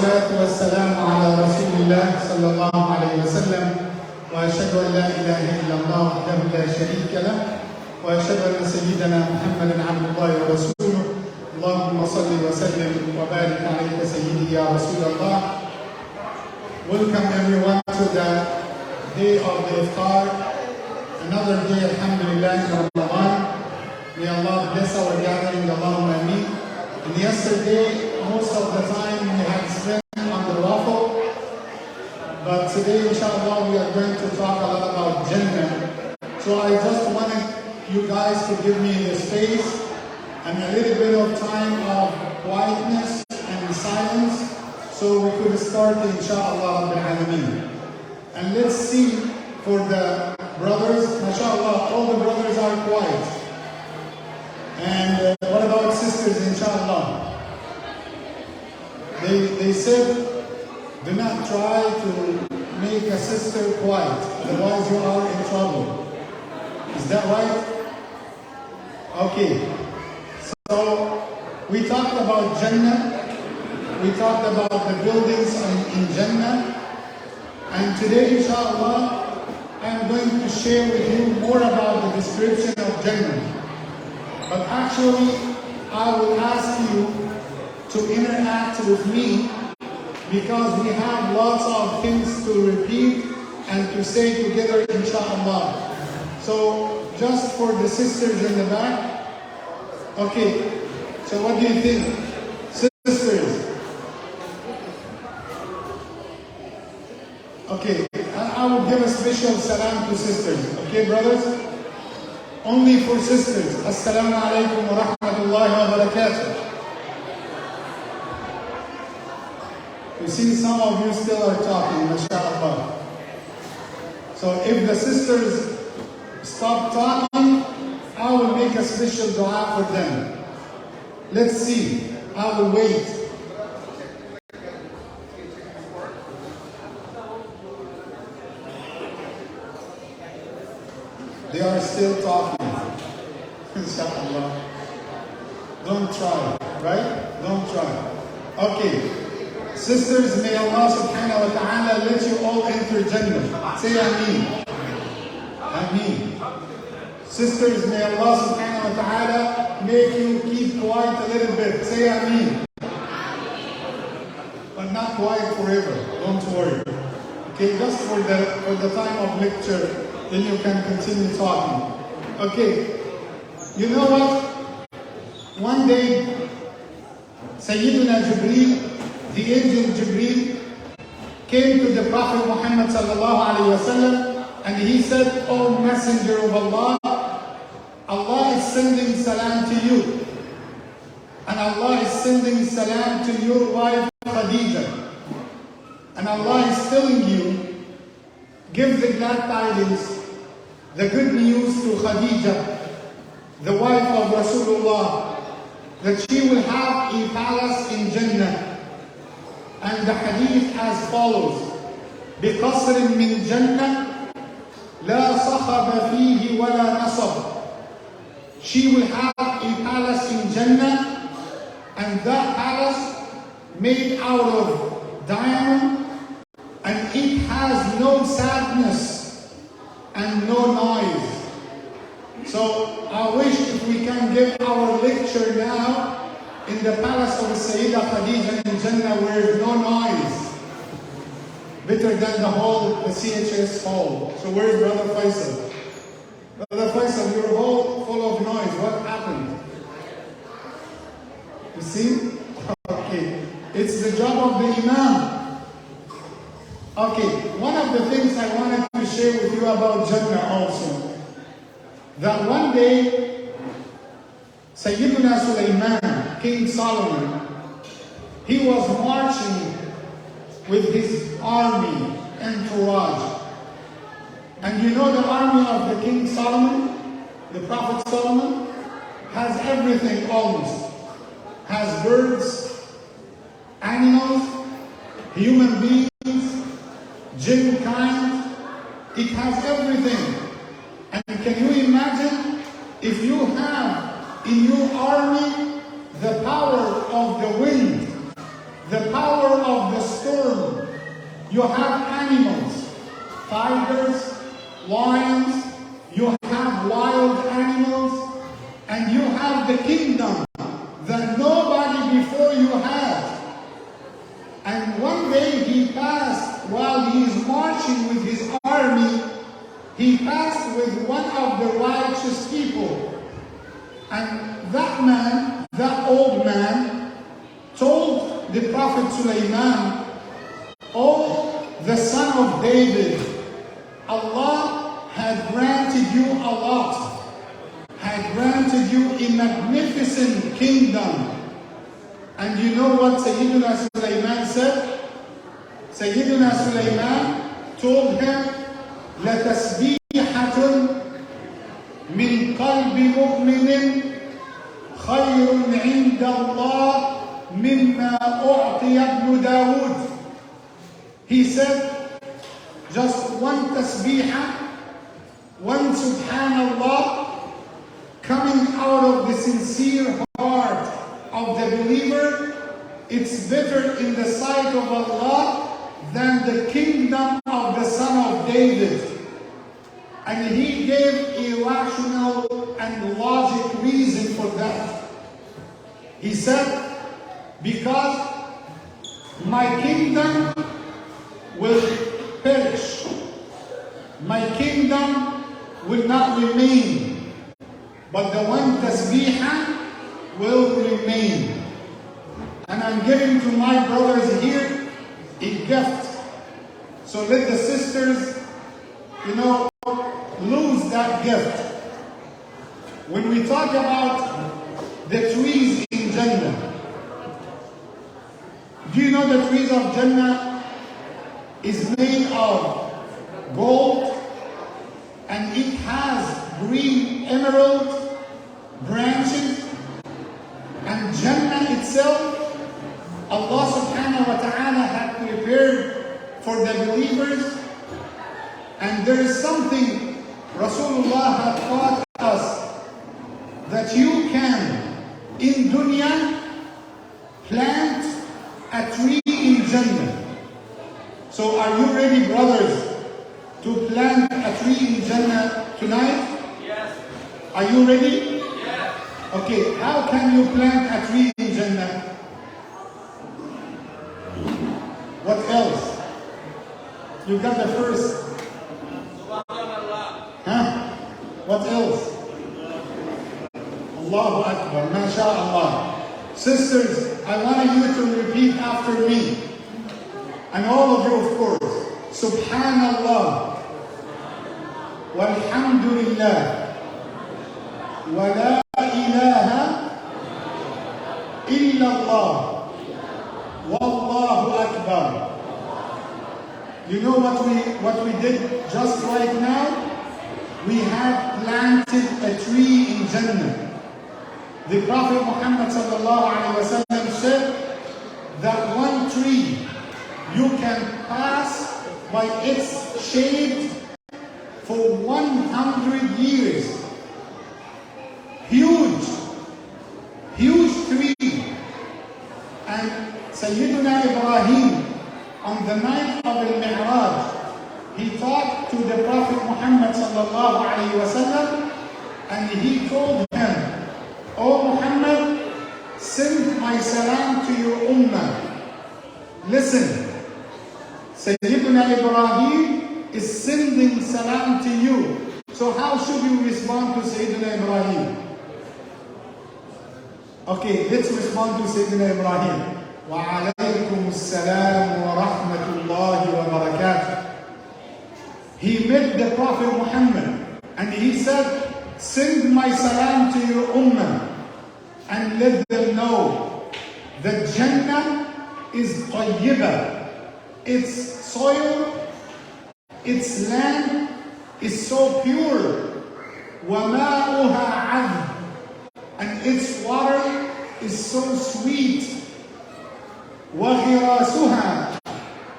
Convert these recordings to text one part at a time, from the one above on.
والصلاة والسلام على رسول الله صلى الله عليه وسلم وأشهد أن لا إله إلا الله وحده لا شريك له وأشهد أن سيدنا محمدا عبد الله ورسوله اللهم صل وسلم وبارك عليك سيدي يا رسول الله. Welcome everyone to the day of the iftar, another day alhamdulillah in Ramadan. May Allah bless our gathering, Allahumma ameen. And yesterday, most of the time we had spent on the waffle, but today inshallah we are going to talk a lot about Jannah. So I just wanted you guys to give me the space and a little bit of time of quietness and silence so we could start inshallah Rabbil Alameen. And let's see for the brothers, mashallah, all the brothers are quiet. And what about sisters, inshallah? They said, do not try to make a sister quiet, otherwise you are in trouble. Is that right? Okay. So, we talked about Jannah, we talked about the buildings in Jannah, and today, inshallah, I am going to share with you more about the description of Jannah. But actually, I will ask you to interact with me because we have lots of things to repeat and to say together, inshallah. So, just for the sisters in the back. Okay, so what do you think? Sisters. Okay, I will give a special salam to sisters. Okay, brothers? Only for sisters. Assalamu alaikum wa rahmatullahi wa barakatuh. You see, some of you still are talking, mashallah. So if the sisters stop talking, I will make a special dua for them. Let's see. I will wait. They are still talking. Inshallah. Don't try, right? Don't try. Okay. Sisters, may Allah subhanahu wa ta'ala let you all enter Jannah. Say Ameen. Ameen. Sisters, may Allah subhanahu wa ta'ala make you keep quiet a little bit. Say Ameen. But not quiet forever. Don't worry. Okay, just for the time of lecture. Then you can continue talking. Okay, you know what? One day, Sayyidina Jibreel, the angel Jibreel, came to the Prophet Muhammad sallallahu alaihi wasallam, and he said, "O Messenger of Allah, Allah is sending salam to you, and Allah is sending salam to your wife Khadija, and Allah is telling you, give the glad tidings, the good news to Khadija, the wife of Rasulullah, that she will have a palace in Jannah." And the hadith as follows: بِقَصْرٍ مِّن جَنَّةٍ لَا صَخَبَ فِيهِ وَلَا نَصَبَ. She will have a palace in Jannah, and that palace made out of diamond, and it has no sadness and no noise. So I wish if we can give our lecture now in the palace of Sayyidah Khadija in Jannah where there's no noise. Better than the CHS hall. So where's Brother Faisal? Brother Faisal, your hall full of noise. What happened? You see? Okay. It's the job of the Imam. Okay, one of the things I wanted to share with you about Jannah also, that one day, Sayyidina Sulaiman, King Solomon, he was marching with his army, entourage. And you know the army of the King Solomon, the Prophet Solomon, has everything almost. Has birds, animals, human beings, jinn kind, it has everything. And can you imagine if you have in your army the power of the wind, the power of the storm, you have animals, tigers, lions, you have wild animals, and you have the kingdom that nobody before you had. And one day he passed, while he is marching with his army, he passed with one of the righteous people. And that man, that old man, told the Prophet Sulaiman, "Oh, the son of David, Allah had granted you a lot, had granted you a magnificent kingdom." And you know what Sayyidina Sulaiman said? Sayyidina Sulaiman told him, لَتَسْبِيحَةٌ مِّن قَلْبِ مُؤْمِنٍ خَيْرٌ عِنْدَ اللَّهِ مِمَّا أُعْطِيَ ابْنُ دَاوُدَ. He said, just one tasbihah, one subhanallah, coming out of the sincere heart of the believer, it's better in the sight of Allah than the kingdom of the son of David. And he gave a rational and logic reason for that. He said, because my kingdom will perish. My kingdom will not remain. But the one tasbihah will remain. And I'm giving to my brothers here a gift. So let the sisters, lose that gift. When we talk about the trees in Jannah, do you know the trees of Jannah is made of gold, and it has green emerald branches, and Jannah itself, Allah subhanahu wa ta'ala had prepared for the believers. And there is something Rasulullah had taught us, that you can, in dunya, plant a tree in Jannah. So are you ready, brothers, to plant a tree in Jannah tonight? Yes. Are you ready? Yes. Okay, how can you plant a tree in Jannah? What else? You got the first. Huh? What else? Allahu Akbar, MashaAllah. Sisters, I want you to repeat after me. And all of you, of course. Subhanallah. Walhamdulillah. Wa la ilaha illallah. Wallahu Akbar. You know what we did just right now? We have planted a tree in Jannah. The Prophet Muhammad sallallahu alaihi wasallam said that one tree you can pass by its shade for 100 years. Huge tree. And Sayyidina Ibrahim, on the night of Al-Mi'raj, he talked to the Prophet Muhammad sallallahu alayhi wa sallam, and he told him, "Oh Muhammad, send my salam to your ummah." Listen, Sayyidina Ibrahim is sending salam to you. So how should you respond to Sayyidina Ibrahim? Okay, let's respond to Sayyidina Ibrahim. وَعَلَيْكُمُ السَّلَامُ وَرَحْمَةُ اللَّهِ وَبَرَكَاتُهُ. He met the Prophet Muhammad and he said, send my salam to your ummah and let them know that Jannah is tayyibah. Its soil, its land is so pure. وَمَاؤُهَا عَذْبٌ. And its water is so sweet. وَغِرَاسُهَا.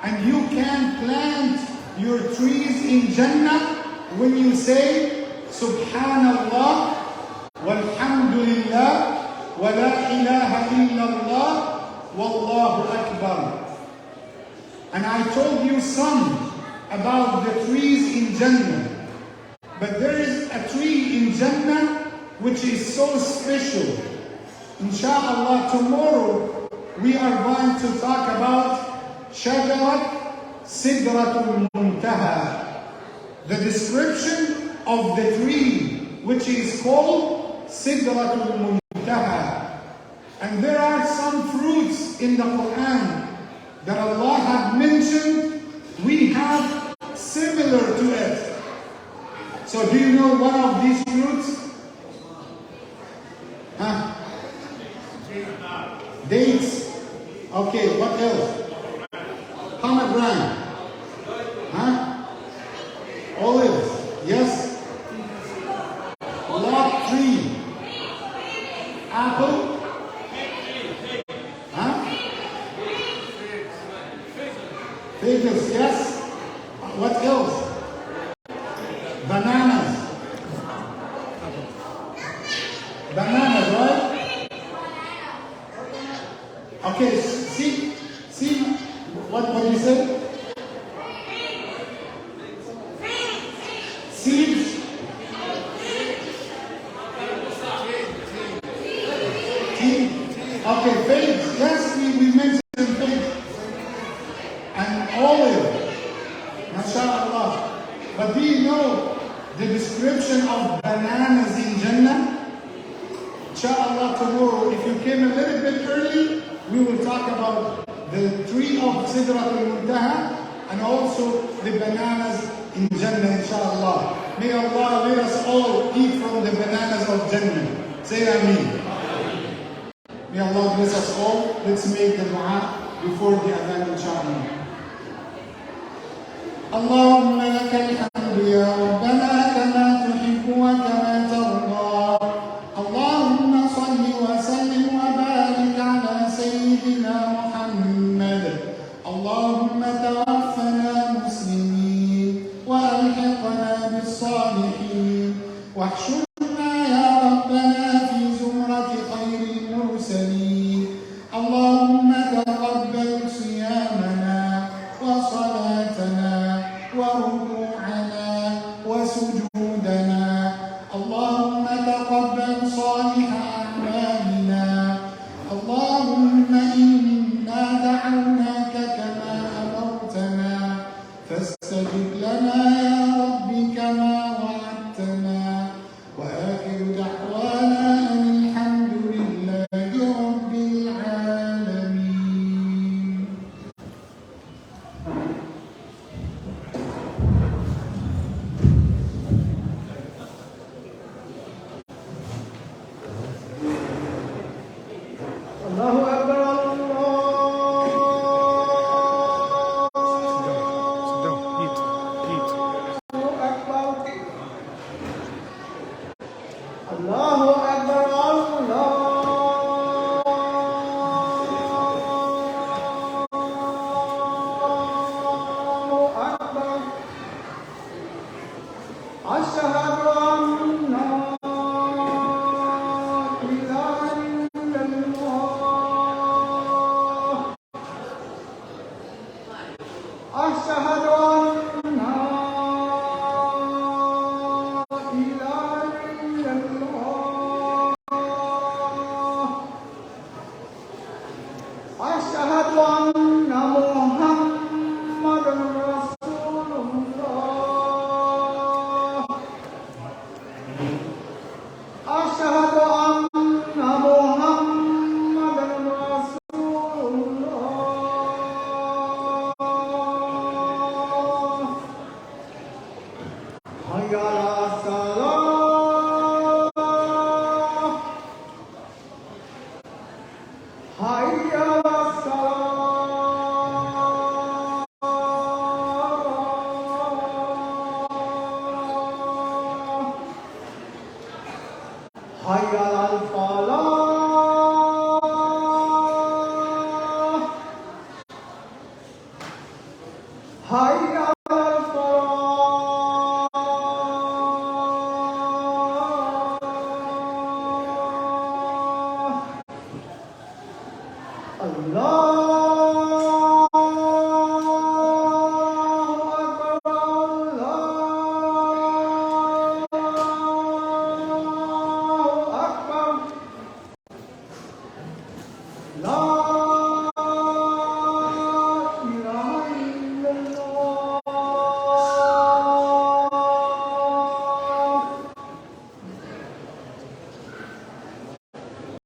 And you can plant your trees in Jannah when you say Subhanallah, Walhamdulillah, wa la ilaha illallah, Wallahu Akbar. And I told you some about the trees in Jannah. But there is a tree in Jannah which is so special. Insha'Allah, tomorrow we are going to talk about Shajarat Sidratul Muntaha. The description of the tree which is called Sidratul Muntaha. And there are some fruits in the Quran that Allah had mentioned, we have similar to it. So do you know one of these fruits? Huh? Dates. Okay, what else? Pomegranate. Huh? Olives. Yes. Lot tree. Apple. Huh? Figs, yes. What else? Bananas. Bananas, right? Okay, see what you said? Seeds. Tea. Okay, figs. Yes, we mentioned figs. And olive. MashaAllah. But do you know the description of bananas in Jannah? Inshallah, tomorrow, if you came a little bit early, we will talk about the tree of Sidrat al-Muntaha and also the bananas in Jannah, inshallah. May Allah let us all eat from the bananas of Jannah. Say Ameen. May Allah bless us all. Let's make the dua before the adhan, inshallah. اللهم لك الحمد يا ربنا كما تحب وكما ترضى. اللهم صل وسلم وبارك على سيدنا محمد. اللهم توفنا مسلمين والحقنا بالصالحين واحشرنا يا ربنا في زمرة خير المرسلين. اللهم تقبل صيامنا وصلاتنا وركوعنا وسجودنا. اللهم تقبل صالح أعمالنا. اللهم إنا دعوناك كما أمرتنا فاستجب لنا يا رب كما وعدتنا. وآخر دعوانا أن الحمد لله رب العالمين. Allahu Akbar, Allahu Akbar, Allahu Akbar. Ashhadu anna أشهد أن لا إله إلا الله. أشهد أن محمدا رسول الله. أشهد أن محمدا رسول الله. حي على الصلاة. حي على الصلاة. حي على الفلاح. حي